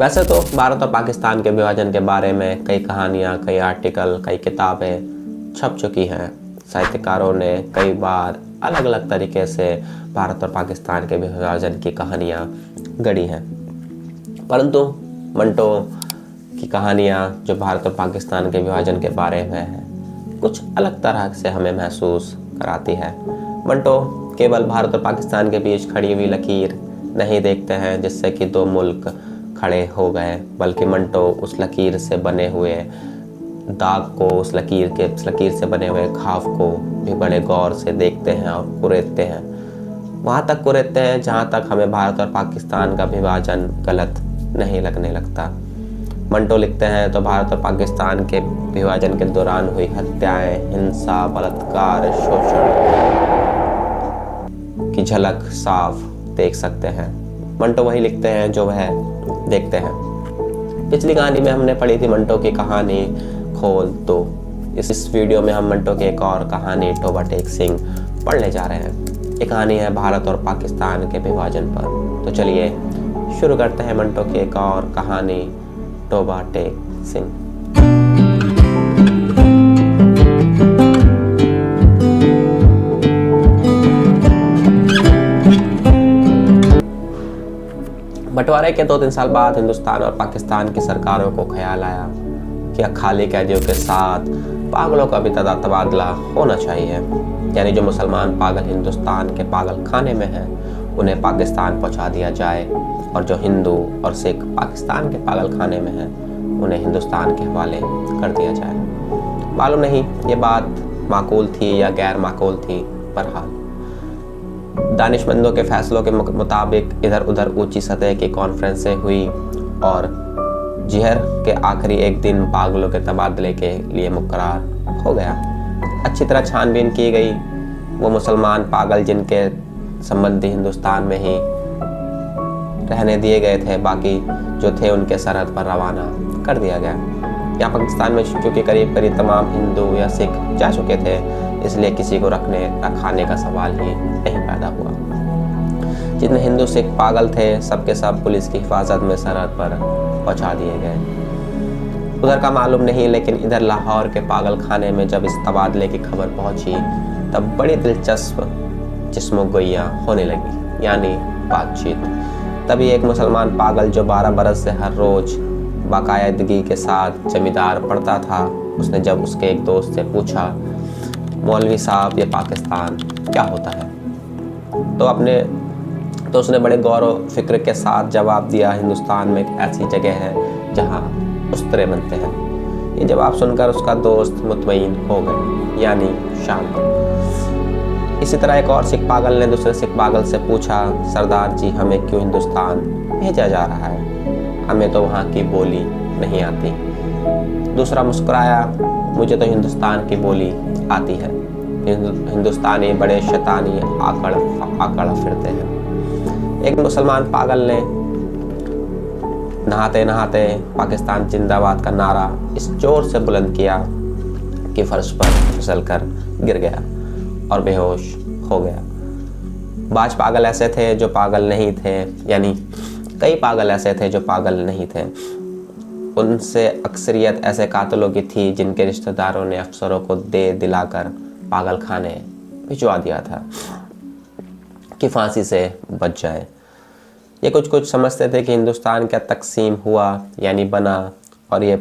वैसे तो भारत और पाकिस्तान के विभाजन के बारे में कई कहानियाँ, कई आर्टिकल, कई किताबें छप चुकी हैं। साहित्यकारों ने कई बार अलग अलग तरीके से भारत और पाकिस्तान के विभाजन की कहानियाँ गढ़ी हैं, परंतु मंटो की कहानियाँ जो भारत और पाकिस्तान के विभाजन के बारे में है, कुछ अलग तरह से हमें महसूस कराती है। मंटो केवल भारत और पाकिस्तान के बीच खड़ी हुई लकीर नहीं देखते हैं जिससे कि दो मुल्क खड़े हो गए, बल्कि मंटो उस लकीर से बने हुए दाग को, उस लकीर से बने हुए घाव को भी बड़े गौर से देखते हैं और कुरेदते हैं। वहाँ तक कुरेदते हैं जहाँ तक हमें भारत और पाकिस्तान का विभाजन गलत नहीं लगने लगता। मंटो लिखते हैं तो भारत और पाकिस्तान के विभाजन के दौरान हुई हत्याएं, हिंसा, बलात्कार, शोषण की झलक साफ देख सकते हैं। मंटो वही लिखते हैं जो वह देखते हैं। पिछली कहानी में हमने पढ़ी थी मंटो की कहानी खोल, तो इस वीडियो में हम मंटो की एक और कहानी टोबा टेक सिंह पढ़ने जा रहे हैं। ये कहानी है भारत और पाकिस्तान के विभाजन पर। तो चलिए शुरू करते हैं मंटो की एक और कहानी टोबा टेक सिंह। बंटवारे के 2-3 साल बाद हिंदुस्तान और पाकिस्तान की सरकारों को ख्याल आया कि खाली कैदियों के साथ पागलों का भी तबादला होना चाहिए। यानी जो मुसलमान पागल हिंदुस्तान के पागल खाने में हैं उन्हें पाकिस्तान पहुंचा दिया जाए, और जो हिंदू और सिख पाकिस्तान के पागल खाने में हैं उन्हें हिंदुस्तान के हवाले कर दिया जाए। मालूम नहीं ये बात माकूल थी या गैर माकूल थी, बहरहाल दानिशमंदों के फैसलों के मुताबिक इधर उधर ऊंची सतह की कॉन्फ्रेंसें हुई और जिहर के आखिरी एक दिन पागलों के तबादले के लिए मुकर्रर हो गया। अच्छी तरह छानबीन की गई। वो मुसलमान पागल जिनके संबंधी हिंदुस्तान में ही रहने दिए गए थे, बाकी जो थे उनके सरहद पर रवाना कर दिया गया। यहाँ पाकिस्तान में चूँकि करीब करीब तमाम हिंदू या सिख जा चुके थे, इसलिए किसी को रखाने का सवाल ही नहीं पैदा हुआ। जितने हिंदू सिख पागल थे सबके सब पुलिस की हिफाजत में सरहद पर पहुंचा दिए गए। उधर का मालूम नहीं, लेकिन इधर लाहौर के पागल खाने में जब इस तबादले की खबर पहुंची तब बड़ी दिलचस्प जिस्मोगोइयाँ होने लगी, यानी बातचीत। तभी एक मुसलमान पागल जो 12 बरस से हर रोज बाकायदगी के साथ जमींदार पढ़ता था, उसने जब उसके एक दोस्त से पूछा, मौलवी साहब ये पाकिस्तान क्या होता है, तो उसने बड़े गौर व फिक्र के साथ जवाब दिया, हिंदुस्तान में एक ऐसी जगह है जहाँ उस्तरे बनते हैं। ये जवाब सुनकर उसका दोस्त मुतमईन हो गए, यानी शांत। इसी तरह एक और सिख पागल ने दूसरे सिख पागल से पूछा, सरदार जी हमें क्यों हिंदुस्तान भेजा जा रहा है, हमें तो वहाँ की बोली नहीं आती। दूसरा मुस्कुराया, मुझे तो हिंदुस्तान की बोली आती है, हिंदुस्तानी बड़े शैतानी आकड़ फिरते हैं। एक मुसलमान पागल ने नहाते नहाते पाकिस्तान जिंदाबाद का नारा इस जोर से बुलंद किया कि फर्श पर फिसलकर गिर गया और बेहोश हो गया। बाज पागल ऐसे थे जो पागल नहीं थे, यानी कई पागल ऐसे थे जो पागल नहीं थे। उनसे अक्सरियत ऐसे कातलों की थी जिनके रिश्तेदारों ने अफसरों को दे दिलाकर पागल खाने भिजवा दिया था कि फांसी से बच जाए। ये कुछ समझते थे कि हिंदुस्तान क्या तकसीम हुआ यानी बना और ये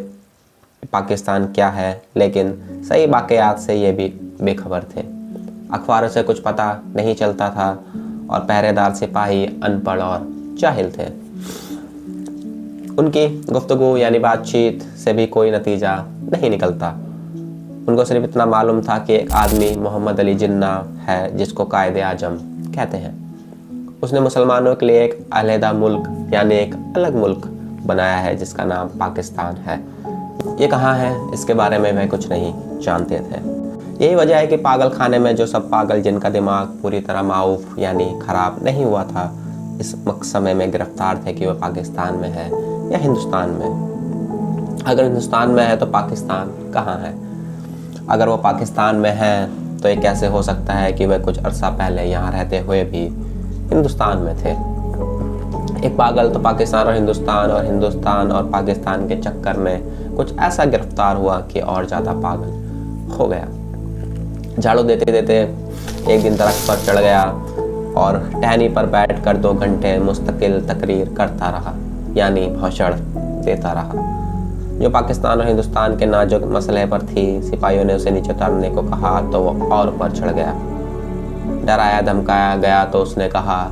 पाकिस्तान क्या है, लेकिन सही वाक़यात से ये भी बेखबर थे। अखबारों से कुछ पता नहीं चलता था और पहरेदार सिपाही अनपढ़ और जाहिल थे। उनकी गुफ्तगू यानी बातचीत से भी कोई नतीजा नहीं निकलता। उनको सिर्फ इतना मालूम था कि एक आदमी मोहम्मद अली जिन्ना है जिसको कायदे आजम कहते हैं। उसने मुसलमानों के लिए एक अलहदा मुल्क यानी एक अलग मुल्क बनाया है जिसका नाम पाकिस्तान है। ये कहाँ है इसके बारे में वह कुछ नहीं जानते थे। यही वजह है कि पागल खाने में जो सब पागल जिनका दिमाग पूरी तरह माऊफ यानी ख़राब नहीं हुआ था, इस समय में गिरफ्तार थे कि वह पाकिस्तान में है या हिंदुस्तान में। अगर हिंदुस्तान में है तो पाकिस्तान कहाँ है? अगर वो पाकिस्तान में है तो ये कैसे हो सकता है कि वह कुछ अरसा पहले यहाँ रहते हुए भी हिंदुस्तान में थे? एक पागल तो पाकिस्तान और हिंदुस्तान और पाकिस्तान के चक्कर में कुछ ऐसा गिरफ्तार हुआ कि और ज़्यादा पागल हो गया। झाड़ू देते देते एक दिन दरख्त पर चढ़ गया और टहनी पर बैठकर 2 घंटे मुस्तकिल तकरीर करता रहा, यानी भाषण देता रहा। जो पाकिस्तान और हिंदुस्तान के नाजुक मसले पर थी। सिपाहियों ने उसे नीचे उतारने को कहा तो वो और ऊपर चढ़ गया। डराया धमकाया गया तो उसने कहा,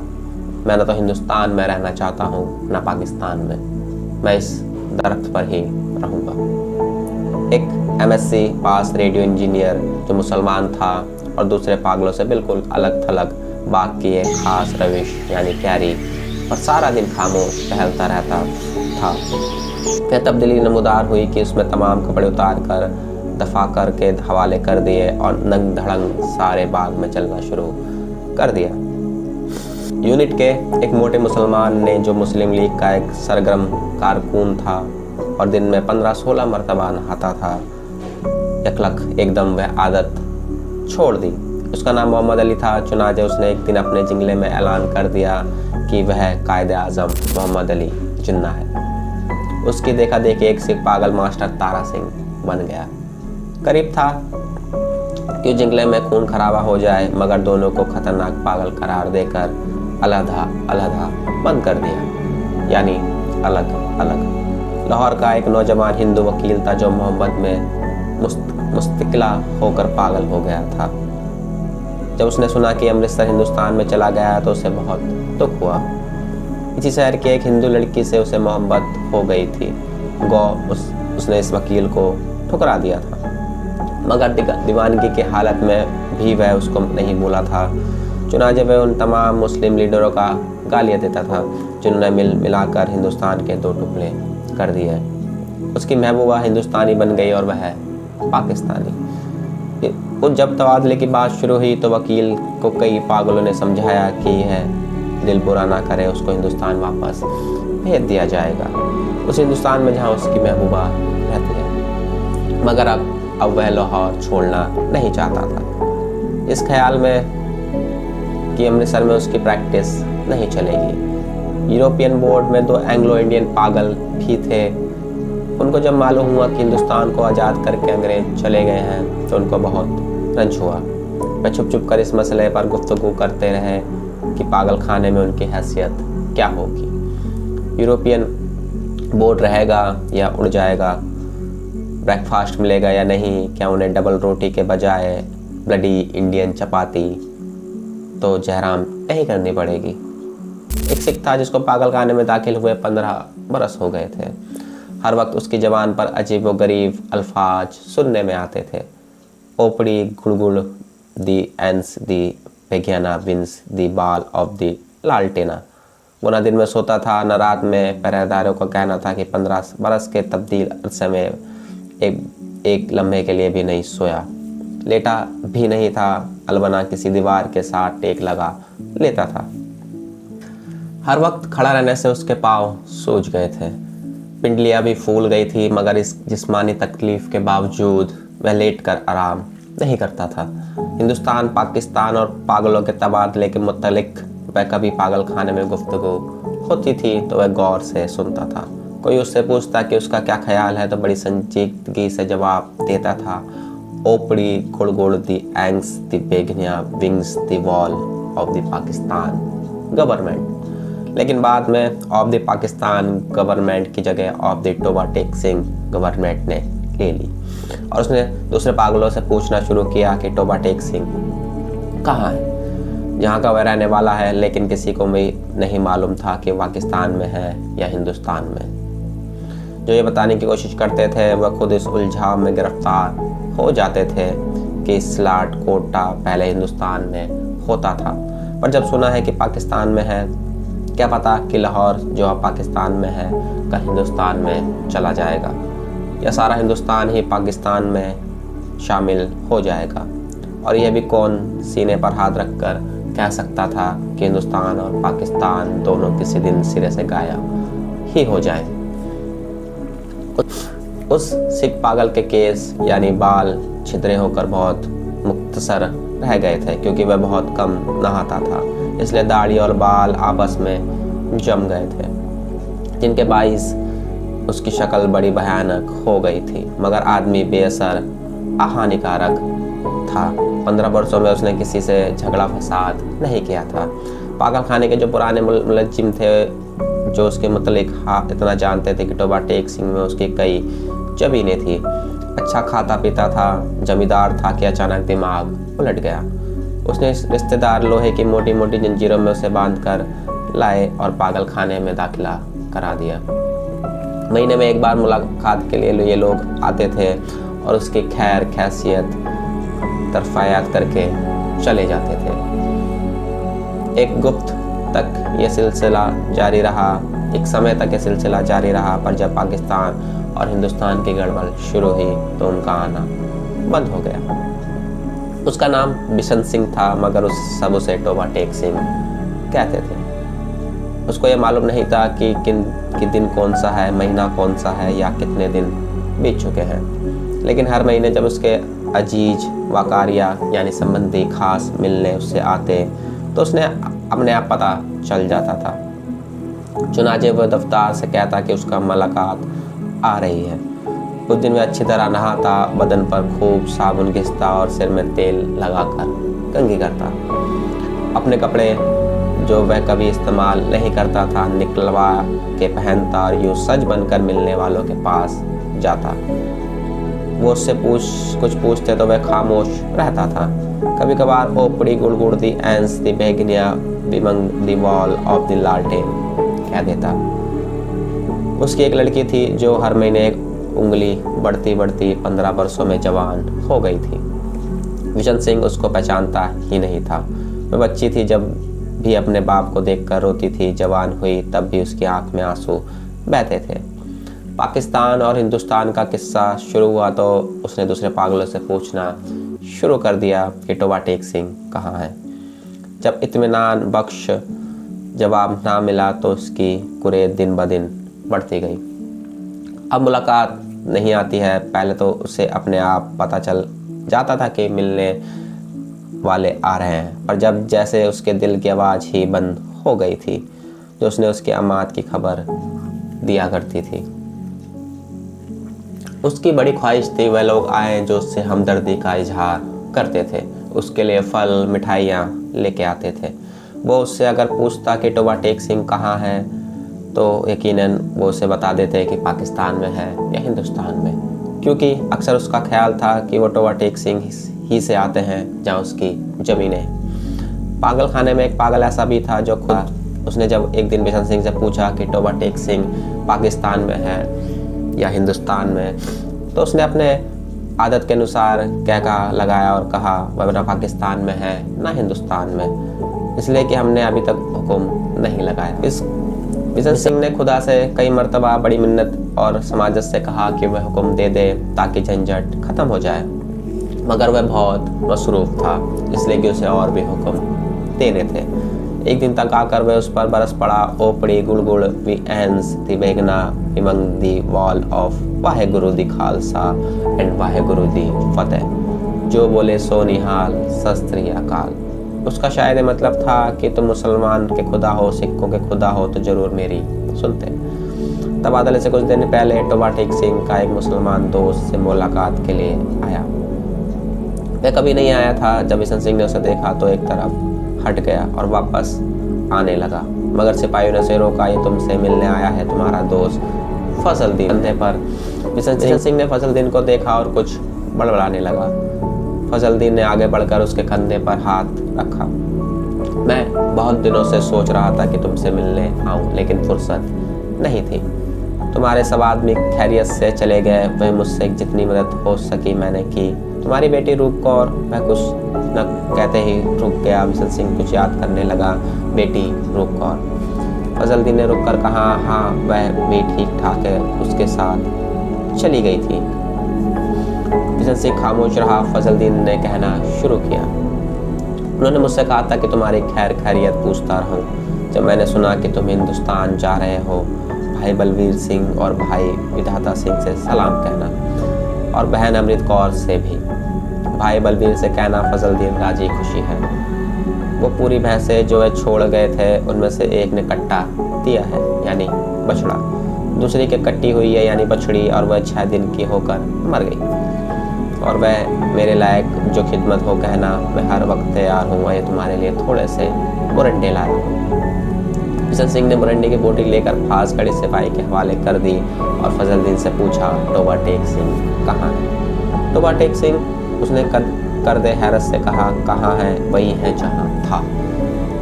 मैं न तो हिंदुस्तान में रहना चाहता हूँ न पाकिस्तान में, मैं इस दरख्त पर ही रहूँगा। एक MSc पास रेडियो इंजीनियर जो मुसलमान था और दूसरे पागलों से बिल्कुल अलग थलग बाग की एक खास रविश यानी कैरी और सारा दिन खामोश टहलता रहता था। फिर तब्दीली नमूदार हुई कि उसमें तमाम कपड़े उतार कर दफा करके हवाले कर दिए और नंग धड़ंग सारे बाग में चलना शुरू कर दिया। यूनिट के एक मोटे मुसलमान ने, जो मुस्लिम लीग का एक सरगर्म कारकुन था और दिन में 15-16 मरतबा नहाता था, यकलक एकदम वह आदत छोड़ दी। उसका नाम मोहम्मद अली था। चुनाचे उसने एक दिन अपने जिंगले में ऐलान कर दिया कि वह कायदे आज़म मोहम्मद अली जिन्ना है। उसकी देखा देखी एक सिख पागल मास्टर तारा सिंह बन गया। करीब था कि जिंगले में खून खराबा हो जाए, मगर दोनों को खतरनाक पागल करार देकर अलहदा बंद कर दिया, यानी अलग अलग। लाहौर का एक नौजवान हिंदू वकील था जो मोहब्बत में मुस्तकिला होकर पागल हो गया था। जब उसने सुना कि अमृतसर हिंदुस्तान में चला गया तो उसे बहुत दुख हुआ। इसी शहर की एक हिंदू लड़की से उसे मोहब्बत हो गई थी। उसने इस वकील को ठुकरा दिया था, मगर दीवानगी की हालत में भी वह उसको नहीं भूला था। चुनाचे वह उन तमाम मुस्लिम लीडरों का गालियाँ देता था जिन्होंने मिलाकर हिंदुस्तान के 2 टुकड़े कर दिए। उसकी महबूबा हिंदुस्तानी बन गई और वह पाकिस्तानी। उस जब तबादले की बात शुरू हुई तो वकील को कई पागलों ने समझाया कि यह दिल बुरा ना करे, उसको हिंदुस्तान वापस भेज दिया जाएगा, उस हिंदुस्तान में जहाँ उसकी महबूबा रहती है। मगर अब वह लाहौर छोड़ना नहीं चाहता था, इस ख्याल में कि अमृतसर में उसकी प्रैक्टिस नहीं चलेगी। यूरोपियन बोर्ड में 2 एंग्लो इंडियन पागल भी थे। उनको जब मालूम हुआ कि हिंदुस्तान को आज़ाद करके अंग्रेज चले गए हैं तो उनको बहुत रंज हुआ। वह छुप छुप कर इस मसले पर गुफ्तगू करते रहे कि पागल खाने में उनकी हैसियत क्या होगी, यूरोपियन बोर्ड रहेगा या उड़ जाएगा, ब्रेकफास्ट मिलेगा या नहीं, क्या उन्हें डबल रोटी के बजाय ब्लडी इंडियन चपाती तो जहराम नहीं करनी पड़ेगी। एक सिख था जिसको पागल खाने में दाखिल हुए 15 बरस हो गए थे। हर वक्त उसकी ज़बान पर अजीब व गरीब अल्फाज सुनने में आते थे। ओपड़ी गुड़गुड़ दी एंस दी बेगियाना विंस दी बाल ऑफ दी लालटेना। वो न दिन में सोता था न रात में। पहरेदारों का कहना था कि 15 बरस के तब्दील अरसे में एक लम्हे के लिए भी नहीं सोया, लेटा भी नहीं था, अलबना किसी दीवार के साथ टेक लगा लेता था। हर वक्त खड़ा रहने से उसके पाँव सूज गए थे, पिंडलियाँ भी फूल गई थी, मगर इस जिस्मानी तकलीफ के बावजूद वह लेटकर आराम नहीं करता था। हिंदुस्तान, पाकिस्तान और पागलों के तबादले के मुतालिक वह कभी पागल खाने में गुफ्तगू होती थी तो वह गौर से सुनता था। कोई उससे पूछता कि उसका क्या ख्याल है तो बड़ी संजीदगी से जवाब देता था, ओपड़ी गुड़गुड़ दी एंग्स दी बेगनिया विंग्स दी वॉल ऑफ द पाकिस्तान गवर्नमेंट। लेकिन बाद में ऑफ द पाकिस्तान गवर्नमेंट की जगह of the Toba Tek Singh government ने ले ली और उसने दूसरे पागलों से पूछना शुरू किया कि टोबा टेक सिंह कहाँ है, जहाँ का वह रहने वाला है। लेकिन किसी को भी नहीं मालूम था कि पाकिस्तान में है या हिंदुस्तान में। जो ये बताने की कोशिश करते थे वह खुद इस उलझाव में गिरफ्तार हो जाते थे कि स्लाट कोटा पहले हिंदुस्तान में होता था, पर जब सुना है कि पाकिस्तान में है, क्या पता कि लाहौर जो अब पाकिस्तान में है कल हिंदुस्तान में चला जाएगा या सारा हिंदुस्तान ही पाकिस्तान में शामिल हो जाएगा। और यह भी कौन सीने पर हाथ रखकर कह सकता था कि हिंदुस्तान और पाकिस्तान दोनों किसी दिन सिरे से गायब ही हो जाएं। उस सिख पागल के केस यानी बाल छितरे होकर बहुत मुख्तसर रह गए थे, क्योंकि वह बहुत कम नहाता था, इसलिए दाढ़ी और बाल आपस में जम गए थे, जिनके बाइस उसकी शक्ल बड़ी भयानक हो गई थी, मगर आदमी बेअसर हानिकारक था। 15 वर्षों में उसने किसी से झगड़ा फसाद नहीं किया था। पागल खाने के जो पुराने मुलजिम थे, जो उसके मुतलिक इतना जानते थे कि टोबा टेक सिंह में उसकी कई जमीनें थी, अच्छा खाता पीता था, जमींदार था, कि अचानक दिमाग उलट गया। उसने रिश्तेदार लोहे की मोटी मोटी जंजीरों में उसे बांध कर लाए और पागल खाने में दाखिला करा दिया। महीने में एक बार मुलाकात के लिए ये लोग आते थे और उसकी खैर खैसियत तरफायात करके चले जाते थे। एक गुप्त तक ये सिलसिला जारी रहा, एक समय तक ये सिलसिला जारी रहा, पर जब पाकिस्तान और हिंदुस्तान की गड़बड़ शुरू हुई तो उनका आना बंद हो गया। उसका नाम बिशन सिंह था, मगर सब उसे टोबा टेक सिंह कहते थे। उसको ये मालूम नहीं था कि दिन कौन सा है, महीना कौन सा है, या कितने दिन बीत चुके हैं। लेकिन हर महीने जब उसके अजीज वाकारिया यानी संबंधी खास मिलने उससे आते तो उसने अपने आप पता चल जाता था। चुनाचे वह दफ्तार से कहता कि उसका मुलाकात आ रही है। कुछ दिन वह अच्छी तरह नहाता, बदन पर खूब साबुन घिसता और सिर में तेल लगाकर कंघी करता। अपने कपड़े जो वह कभी इस्तेमाल नहीं करता था निकलवा के पहनता और यूँ सज बनकर मिलने वालों के पास जाता। वो उससे कुछ पूछते तो वह खामोश रहता था। कभी कभार ओपड़ी गुड़गुड़ दी एंस दी बेगनिया बिमंग दी वॉल ऑफ द लालटेन कह देता। उसकी एक लड़की थी जो हर महीने एक उंगली बढ़ती बढ़ती 15 वर्षों में जवान हो गई थी। बिशन सिंह उसको पहचानता ही नहीं था। वह बच्ची थी, जब भी अपने बाप को देखकर रोती थी। जवान हुई तब भी उसकी आंख में आंसू बहते थे। पाकिस्तान और हिंदुस्तान का किस्सा शुरू हुआ तो उसने दूसरे पागलों से पूछना शुरू कर दिया कि टोबा टेक सिंह कहाँ है। जब इत्मीनान बख्श जवाब ना मिला तो उसकी कुरेद दिन ब दिन बढ़ती गई। अब मुलाकात नहीं आती है। पहले तो उसे अपने आप पता चल जाता था कि मिलने वाले आ रहे हैं, पर जब जैसे उसके दिल की आवाज़ ही बंद हो गई थी जो उसने उसकी अमात की खबर दिया करती थी। उसकी बड़ी ख्वाहिश थी वह लोग आए जो उससे हमदर्दी का इजहार करते थे, उसके लिए फल मिठाइयाँ लेके आते थे। वो उससे अगर पूछता कि टोबा टेक सिंह कहाँ है तो यकीनन वो उसे बता देते कि पाकिस्तान में है या हिंदुस्तान में, क्योंकि अक्सर उसका ख्याल था कि वो टोबा टेक सिंह ही से आते हैं जहाँ उसकी ज़मीनें। पागल खाने में एक पागल ऐसा भी था जो खुद उसने जब एक दिन बिशन सिंह से पूछा कि टोबा टेक सिंह पाकिस्तान में है या हिंदुस्तान में, तो उसने अपने आदत के अनुसार कहका लगाया और कहा वह ना पाकिस्तान में है ना हिंदुस्तान में, इसलिए कि हमने अभी तक हुक्म नहीं लगाया। इस बिशन सिंह ने खुदा से कई मरतबा बड़ी मिन्नत और समाजत से कहा कि वह हुक्म दे दे ताकि झंझट ख़त्म हो जाए, मगर वह बहुत मसरूफ़ था, इसलिए कि उसे और भी हुक्म देने थे। एक दिन तक आकर वह उस पर बरस पड़ा, ओपड़ी गुड़गुड़ वी एंस दी बेगना इमंग दी वॉल ऑफ वाहे गुरु दी खालसा एंड वाहे गुरु दी फतेह, जो बोले सो निहाल शस्त्री अकाल। उसका शायद मतलब था कि तुम मुसलमान के खुदा हो, सिखों के खुदा हो तो ज़रूर मेरी सुनते। तबादले से कुछ दिन पहले टोबा टेक सिंह का एक मुसलमान दोस्त से मुलाकात के लिए आया। वह कभी नहीं आया था। जब बिशन सिंह ने उसे देखा तो एक तरफ हट गया और वापस आने लगा, मगर सिपाहियों ने उसे रोका। ये तुमसे मिलने आया है तुम्हारा दोस्त फजलुद्दीन। कंधे पर बिशन सिंह ने फजलुद्दीन को देखा और कुछ बड़बड़ाने लगा। फजलुद्दीन ने आगे बढ़कर उसके कंधे पर हाथ रखा। मैं बहुत दिनों से सोच रहा था कि तुमसे मिलने आऊं, लेकिन फुर्सत नहीं थी। तुम्हारे सब आदमी खैरियत से चले गए। वह मुझसे जितनी मदद हो सकी मैंने की। तुम्हारी बेटी रूप कौर, वह कुछ न कहते ही रुक गया। बिशन सिंह कुछ याद करने लगा। बेटी रूप कौर। फजलुद्दीन ने रुक कर कहा, हाँ वह भी ठीक ठाक है, उसके साथ चली गई थी। बिशन सिंह खामोश रहा। फजलुद्दीन ने कहना शुरू किया, उन्होंने मुझसे कहा था कि तुम्हारी खैर खैरियत पूछता रहूं। जब मैंने सुना कि तुम हिंदुस्तान जा रहे हो, भाई बलवीर सिंह और भाई विधाता सिंह से सलाम कहना, और बहन अमृत कौर से भी। भाई बलवीर से कहना फजलुद्दीन राजी खुशी है। वो पूरी भैंसें जो है छोड़ गए थे, उनमें से एक ने कट्टा दिया है यानी बछड़ा, दूसरी के कटी हुई है यानी बछड़ी, और वह 6 दिन की होकर मर गई। और वह मेरे लायक जो खिदमत हो कहना, मैं हर वक्त तैयार हूँ, वह तुम्हारे लिए थोड़े से मुरंडे लाया हूँ। किशन सिंह ने मुरंडे की बोटी लेकर फास खड़े सिपाही के हवाले कर दी और फजलदीन से पूछा, टोबा टेक सिंह कहाँ है? टोबा टेक सिंह, उसने कर दे हैरत से कहा, कहाँ है? वही है जहाँ था।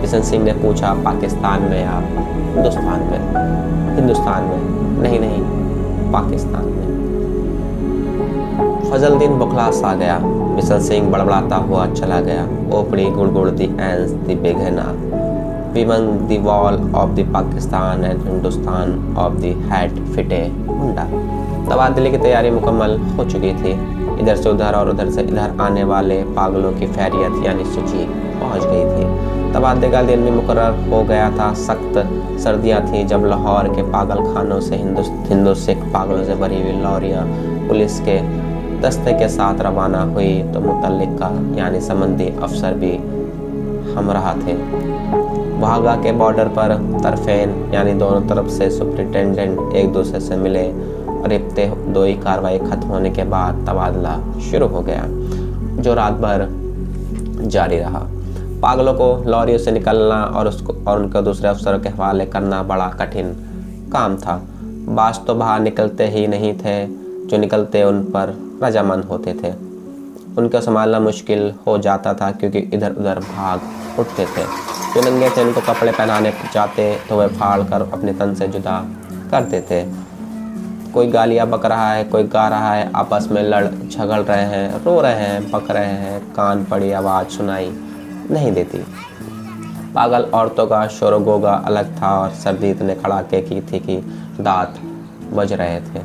किशन सिंह ने पूछा, पाकिस्तान में या हिंदुस्तान में? हिंदुस्तान में। नहीं नहीं, पाकिस्तान में। फजलदीन बौखला सा गया। किशन सिंह बड़बड़ाता हुआ चला गया। ओपड़ी गुड़गुड़ दी एंस दी बेगना, विमंग दी वॉल of the Pakistan and Hindustan of the हैट फिटे मुंडा। तबादले की तैयारी मुकम्मल हो चुकी थी। इधर से उधर और उधर से इधर आने वाले पागलों की फैरियत यानी सूची पहुंच गई थी। तबादले का दिन भी मुकर्रर हो गया था। सख्त सर्दियां थी जब लाहौर के पागल खानों से हिंदू सिख पागलों से भरी हुई लॉरियां पुलिस के दस्ते के साथ रवाना हुई तो मुतल्लिका यानी संबंधी अफसर भी हमराह थे। वाघा के बॉर्डर पर तरफेन यानी दोनों तरफ से सुपरिटेंडेंट एक दूसरे से मिले और इब्तिदाई कार्रवाई खत्म होने के बाद तबादला शुरू हो गया, जो रात भर जारी रहा। पागलों को लॉरियों से निकलना और उनको दूसरे अफसरों के हवाले करना बड़ा कठिन काम था। बाज तो बाहर निकलते ही नहीं थे, जो निकलते उन पर रजामंद होते थे। उनको संभालना मुश्किल हो जाता था क्योंकि इधर उधर भाग उठते थे। जो नंगे थे उनको कपड़े पहनाने जाते तो वे फाड़ कर अपने तन से जुदा करते थे। कोई गालियाँ बक रहा है, कोई गा रहा है, आपस में लड़ झगड़ रहे हैं, रो रहे हैं, बक रहे हैं, कान पड़ी आवाज़ सुनाई नहीं देती। पागल औरतों का शोरगोगा अलग था और सर्दी इतने कड़ाके की थी कि दांत बज रहे थे।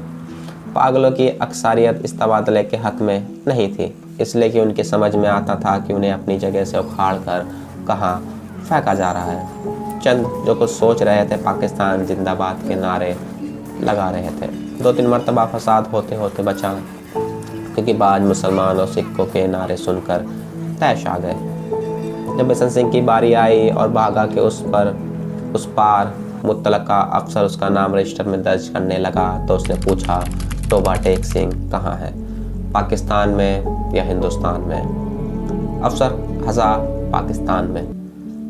पागलों की अक्सरियत इस तबादले के हक में नहीं थी, इसलिए कि उनकी समझ में आता था कि उन्हें अपनी जगह से उखाड़ कर कहाँ फेंका जा रहा है। चंद जो कुछ सोच रहे थे पाकिस्तान जिंदाबाद के नारे लगा रहे थे। 2-3 मरतबा फसाद होते होते बचा, क्योंकि बाद मुसलमान और सिखों के नारे सुनकर तैश आ गए। जब किशन सिंह की बारी आई और बागा के उस पार मुतलका अफसर उसका नाम रजिस्टर में दर्ज करने लगा तो उसने पूछा, टोबा टेक सिंह कहाँ है? पाकिस्तान में या हिंदुस्तान में? अफसर हंसा, पाकिस्तान में।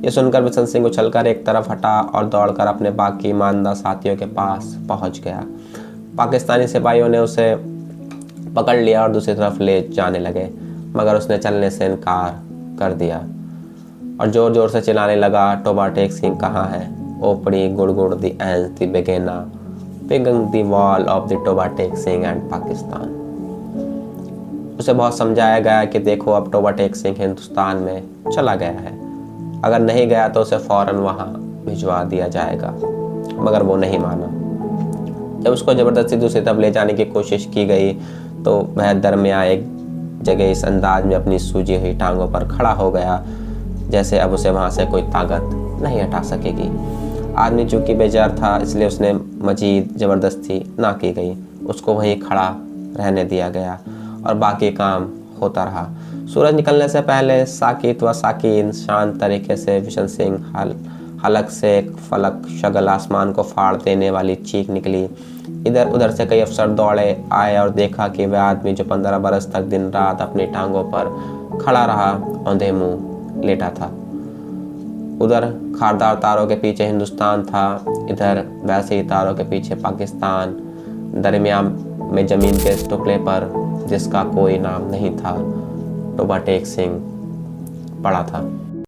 ये सुनकर किशन सिंह उछलकर एक तरफ हटा और दौड़कर अपने बाकी ईमानदार साथियों के पास पहुंच गया। पाकिस्तानी सिपाहियों ने उसे पकड़ लिया और दूसरी तरफ ले जाने लगे, मगर उसने चलने से इनकार कर दिया और ज़ोर ज़ोर से चिल्लाने लगा, टोबा टेक सिंह कहाँ है? ओपड़ी गुड़गुड़ दी एंस दी बेगेना, पिगंग दी वॉल of the Toba Tek Singh and Pakistan. उसे बहुत समझाया गया कि देखो अब टोबा टेक सिंह हिंदुस्तान में चला गया है, अगर नहीं गया तो उसे फ़ौरन वहाँ भिजवा दिया जाएगा, मगर वो नहीं माना। जब उसको ज़बरदस्ती दूसरी तरफ ले जाने की कोशिश की गई तो वह दरमियान एक जगह इस अंदाज में अपनी सूजी हुई टांगों पर खड़ा हो गया जैसे अब उसे वहाँ से कोई ताकत नहीं हटा सकेगी। आदमी चूँकि बेजार था इसलिए उसने मजीद ज़बरदस्ती ना की गई, उसको वहीं खड़ा रहने दिया गया और बाकी काम होता रहा। सूरज निकलने से पहले साकित व साकीन शांत तरीके से किशन सिंह हलक से एक फलक शगल आसमान को फाड़ देने वाली चीख निकली। इधर उधर से कई अफसर दौड़े आए और देखा कि वह आदमी जो 15 बरस तक दिन रात अपनी टांगों पर खड़ा रहा औंधे मुंह लेटा था। उधर खारदार तारों के पीछे हिंदुस्तान था, इधर वैसे ही तारों के पीछे पाकिस्तान। दरमियान में ज़मीन के इस टुकड़े पर जिसका कोई नाम नहीं था, टोबा टेक सिंह पड़ा था।